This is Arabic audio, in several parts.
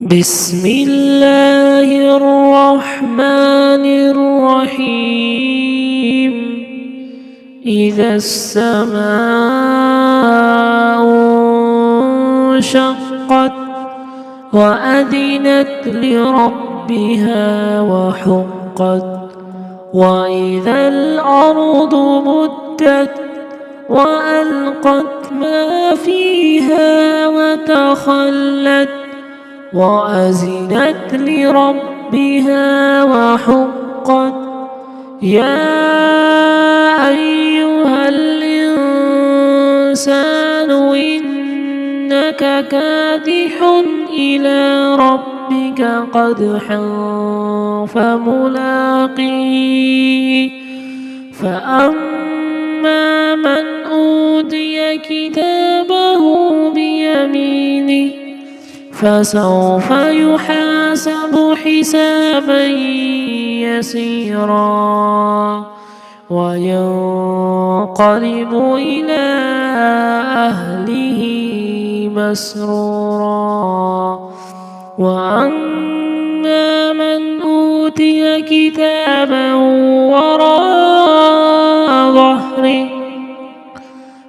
بسم الله الرحمن الرحيم. إذا السماء انشقت وأذنت لربها وحقت، وإذا الأرض مدت وألقت ما فيها وتخلت وأذنت لربها وحقت. يا أيها الإنسان إنك كادح إلى ربك قدحا فملاقيه. فأما من أوتي كتابه بيمينه فسوف يحاسب حسابا يسيرا وينقلب إلى أهله مسرورا. وأما من أوتي كتابا وراء ظهره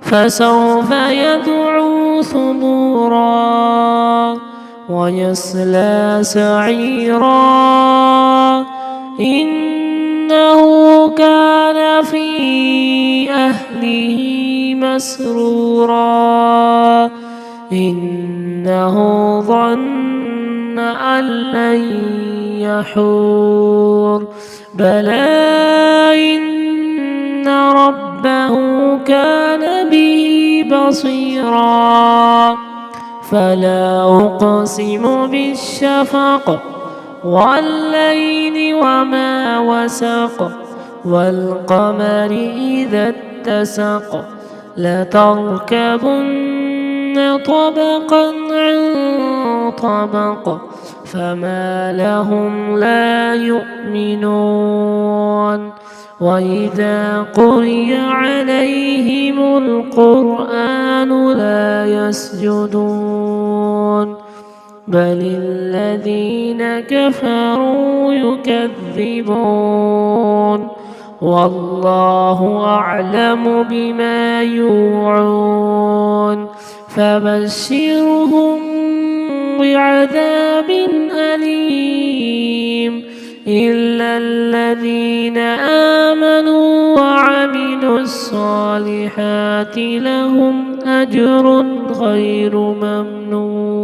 فسوف يدعو ثبورا ويصلى سعيرا. إنه كان في أهله مسرورا. إنه ظن أن لن يحور. بلى إن ربه كان به بصيرا. فلا أقسم بالشفق والليل وما وسق، والقمر إذا اتسق. لتركبن طبقا عن طبق، فما لهم لا يؤمنون. وإذا قرئ عليهم القرآن لا يسجدون، بل الذين كفروا يكذبون. والله أعلم بما يوعون. فبشرهم بعذاب أليم إلا الذين آمنوا وعملوا الصالحات لهم أجر غير ممنون.